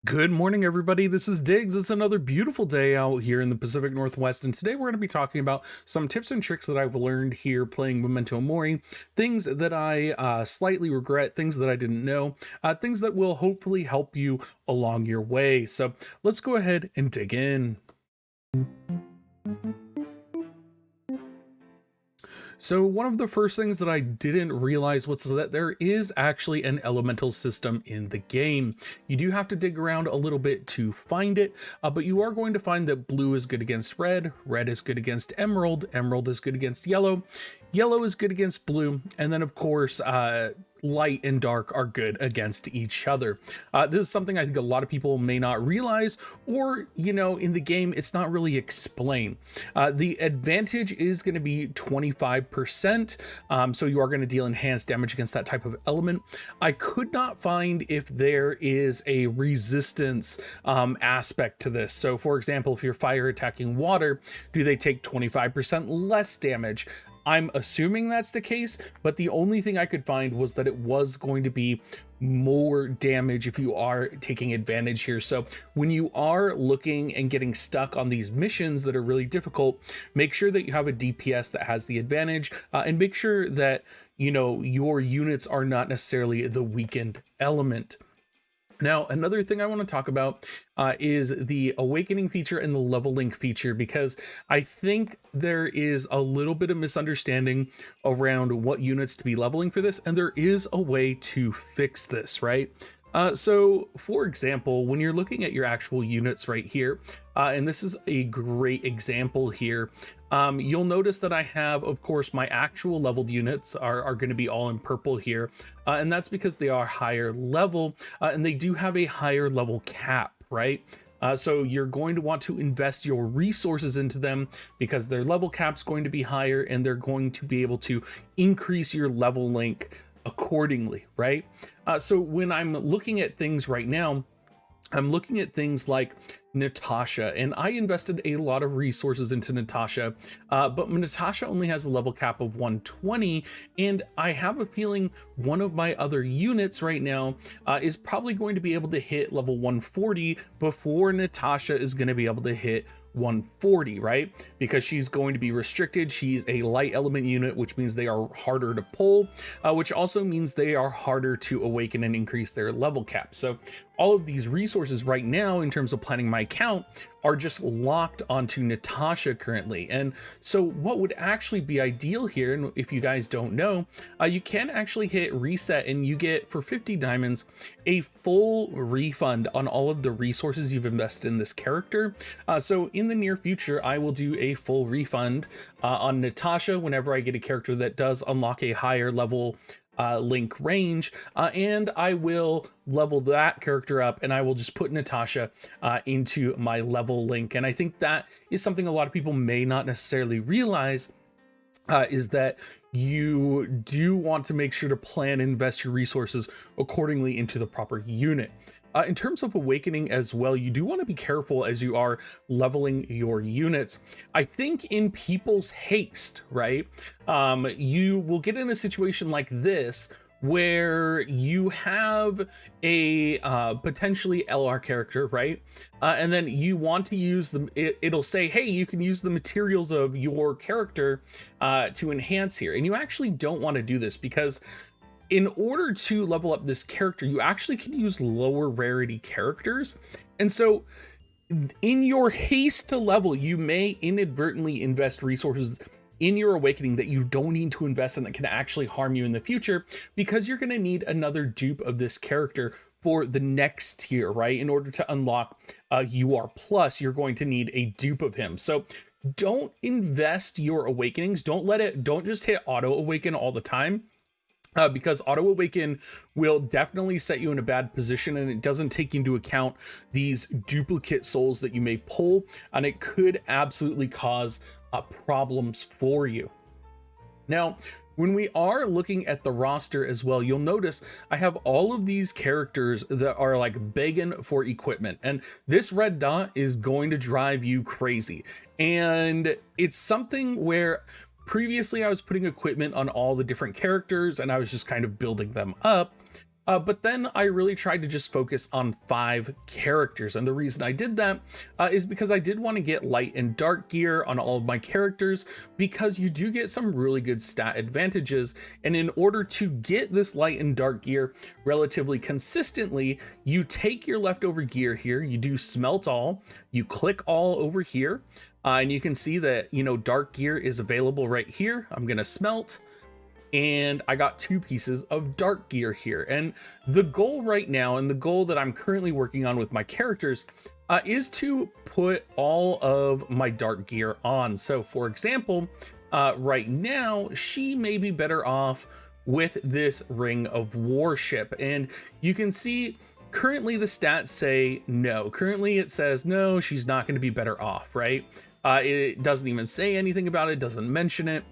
Good morning, everybody. This is Diggs. It's another beautiful day out here in the Pacific Northwest, and today we're going to be talking about some tips and tricks that I've learned here playing Memento Mori, things that I slightly regret, things that I didn't know, things that will hopefully help you along your way. So let's go ahead and dig in. So one of the first things that I didn't realize was that there is actually an elemental system in the game. You do have to dig around a little bit to find it, but you are going to find that blue is good against red, red is good against emerald, emerald is good against yellow, yellow is good against blue, and then of course light and dark are good against each other. This is something I think a lot of people may not realize, or in the game it's not really explained. The advantage is going to be 25%, so you are going to deal enhanced damage against that type of element. I could not find if there is a resistance aspect to this. So for example, if you're fire attacking water, do they take 25% less damage? I'm assuming that's the case, but the only thing I could find was that it was going to be more damage if you are taking advantage here. So when you are looking and getting stuck on these missions that are really difficult, make sure that you have a DPS that has the advantage, and make sure that your units are not necessarily the weakened element. Now, another thing I want to talk about is the awakening feature and the level link feature, because I think there is a little bit of misunderstanding around what units to be leveling for this, and there is a way to fix this, right? So for example, when you're looking at your actual units right here, and this is a great example here, you'll notice that I have, of course, my actual leveled units are going to be all in purple here, and that's because they are higher level, and they do have a higher level cap, right? So you're going to want to invest your resources into them because their level cap's going to be higher, and they're going to be able to increase your level link accordingly, right? So when I'm looking at things right now, I'm looking at things like Natasha, and I invested a lot of resources into Natasha, but Natasha only has a level cap of 120, and I have a feeling one of my other units right now is probably going to be able to hit level 140 before Natasha is going to be able to hit 140, right? Because she's going to be restricted. She's a light element unit, which means they are harder to pull, which also means they are harder to awaken and increase their level cap. So all of these resources right now, in terms of planning my account, are just locked onto Natasha currently. And so what would actually be ideal here, and if you guys don't know, you can actually hit reset and you get, for 50 diamonds, a full refund on all of the resources you've invested in this character. So in the near future, I will do a full refund on Natasha whenever I get a character that does unlock a higher level link range, and I will level that character up, and I will just put Natasha into my level link. And I think that is something a lot of people may not necessarily realize, is that you do want to make sure to plan and invest your resources accordingly into the proper unit. In terms of awakening as well, you do want to be careful as you are leveling your units. I think in people's haste, right, you will get in a situation like this where you have a potentially LR character, right? And then you want to use them. It'll say, hey, you can use the materials of your character to enhance here. And you actually don't want to do this, because in order to level up this character, you actually can use lower rarity characters. And so in your haste to level, you may inadvertently invest resources in your awakening that you don't need to invest in, that can actually harm you in the future, because you're going to need another dupe of this character for the next tier, right? In order to unlock UR plus, you're going to need a dupe of him. So don't invest your awakenings. Don't just hit auto awaken all the time. Because auto awaken will definitely set you in a bad position, and it doesn't take into account these duplicate souls that you may pull, and it could absolutely cause problems for you. Now, when we are looking at the roster as well, you'll notice I have all of these characters that are like begging for equipment, and this red dot is going to drive you crazy. And it's something where previously I was putting equipment on all the different characters and I was just kind of building them up. But then I really tried to just focus on 5 characters. And the reason I did that is because I did want to get light and dark gear on all of my characters, because you do get some really good stat advantages. And in order to get this light and dark gear relatively consistently, you take your leftover gear here, you do smelt all, you click all over here, and you can see that, dark gear is available right here. I'm going to smelt, and I got 2 pieces of dark gear here. And the goal right now, and the goal that I'm currently working on with my characters, is to put all of my dark gear on. So for example, right now, she may be better off with this Ring of Worship. And you can see currently the stats say no. Currently it says no, she's not going to be better off, right? It doesn't even say anything about it, doesn't mention it.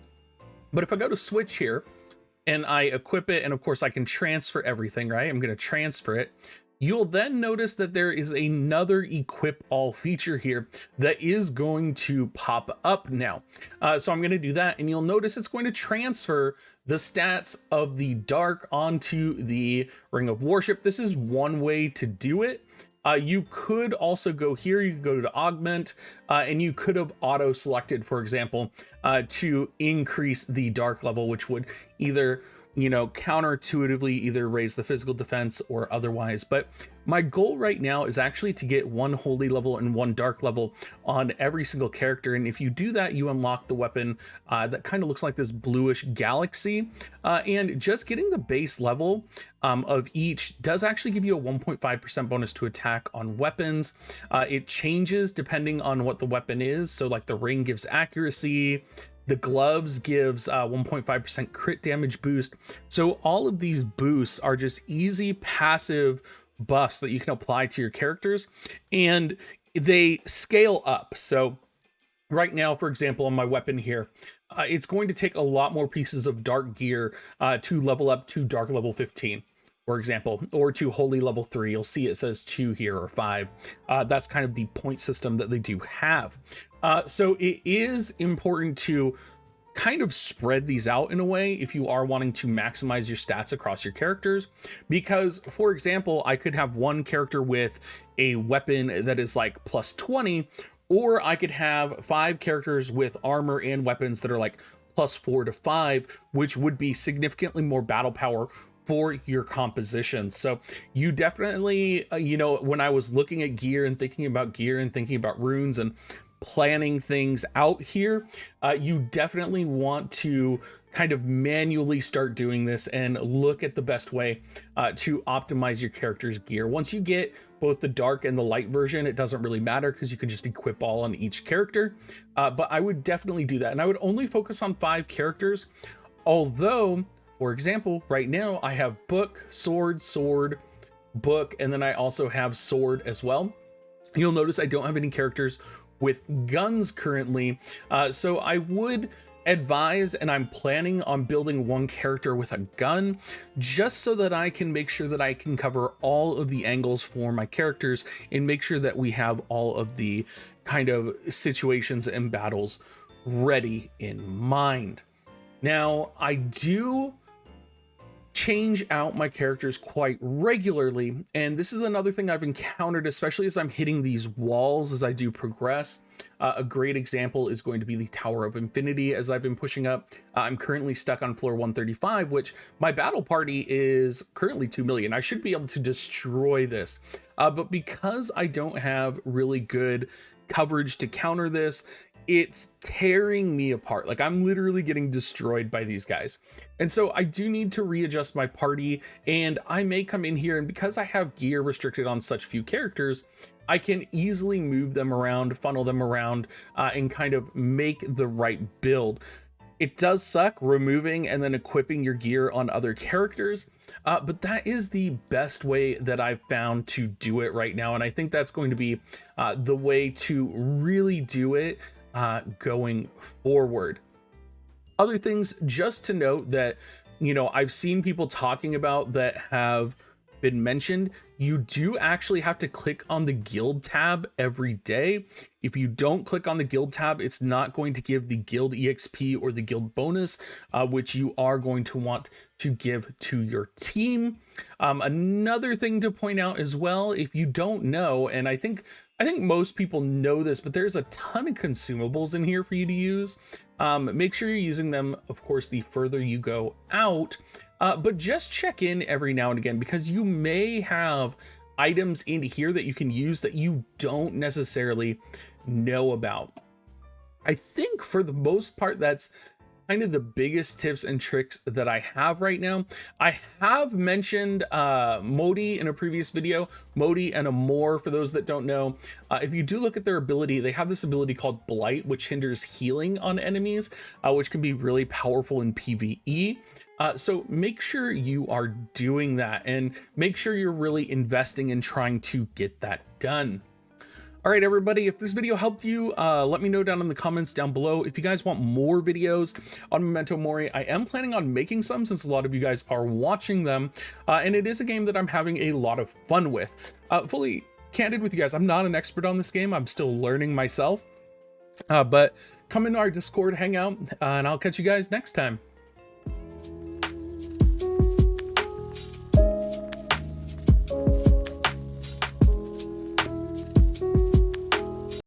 But if I go to switch here and I equip it, and of course I can transfer everything, right? I'm going to transfer it. You'll then notice that there is another equip all feature here that is going to pop up now. So I'm going to do that, and you'll notice it's going to transfer the stats of the dark onto the Ring of Worship. This is one way to do it. You could also go here, you could go to augment, and you could have auto selected, for example, to increase the dark level, which would either, counterintuitively either raise the physical defense or otherwise. But my goal right now is actually to get 1 holy level and 1 dark level on every single character. And if you do that, you unlock the weapon that kind of looks like this bluish galaxy. And just getting the base level of each does actually give you a 1.5% bonus to attack on weapons. It changes depending on what the weapon is. So like the ring gives accuracy, the gloves gives 1.5% crit damage boost. So all of these boosts are just easy passive buffs that you can apply to your characters, and they scale up. So right now, for example, on my weapon here, it's going to take a lot more pieces of dark gear to level up to dark level 15, for example, or to holy level 3. You'll see it says 2 here, or 5. That's kind of the point system that they do have. So it is important to kind of spread these out in a way if you are wanting to maximize your stats across your characters, because for example, I could have one character with a weapon that is like plus 20, or I could have 5 characters with armor and weapons that are like plus 4 to 5, which would be significantly more battle power for your composition. So you definitely, when I was looking at gear and thinking about runes and planning things out here, you definitely want to kind of manually start doing this and look at the best way to optimize your character's gear. Once you get both the dark and the light version, it doesn't really matter because you can just equip all on each character. But I would definitely do that. And I would only focus on 5 characters. Although, for example, right now I have book, sword, book, and then I also have sword as well. You'll notice I don't have any characters with guns currently. So I would advise, and I'm planning on building 1 character with a gun, just so that I can make sure that I can cover all of the angles for my characters and make sure that we have all of the kind of situations and battles ready in mind. Now, I do change out my characters quite regularly, and this is another thing I've encountered, especially as I'm hitting these walls as I do progress. A great example is going to be the Tower of Infinity as I've been pushing up. I'm currently stuck on floor 135, which my battle party is currently 2 million. I should be able to destroy this, but because I don't have really good coverage to counter this, it's tearing me apart. Like, I'm literally getting destroyed by these guys. And so I do need to readjust my party, and I may come in here, and because I have gear restricted on such few characters, I can easily move them around, funnel them around, and kind of make the right build. It does suck removing and then equipping your gear on other characters, but that is the best way that I've found to do it right now. And I think that's going to be the way to really do it going forward. Other things just to note that, I've seen people talking about that have been mentioned, you do actually have to click on the guild tab every day. If you don't click on the guild tab, it's not going to give the guild exp or the guild bonus, which you are going to want to give to your team. Another thing to point out as well, if you don't know, and I think most people know this, but there's a ton of consumables in here for you to use. Make sure you're using them, of course, the further you go out. But just check in every now and again, because you may have items in here that you can use that you don't necessarily know about. I think for the most part, that's kind of the biggest tips and tricks that I have right now. I have mentioned Mori in a previous video, Mori and Amor, for those that don't know. If you do look at their ability, they have this ability called Blight, which hinders healing on enemies, which can be really powerful in PvE. So make sure you are doing that, and make sure you're really investing in trying to get that done. All right, everybody, if this video helped you, let me know down in the comments down below. If you guys want more videos on Memento Mori, I am planning on making some, since a lot of you guys are watching them. And it is a game that I'm having a lot of fun with. Fully candid with you guys, I'm not an expert on this game. I'm still learning myself. But come into our Discord, hang out, and I'll catch you guys next time.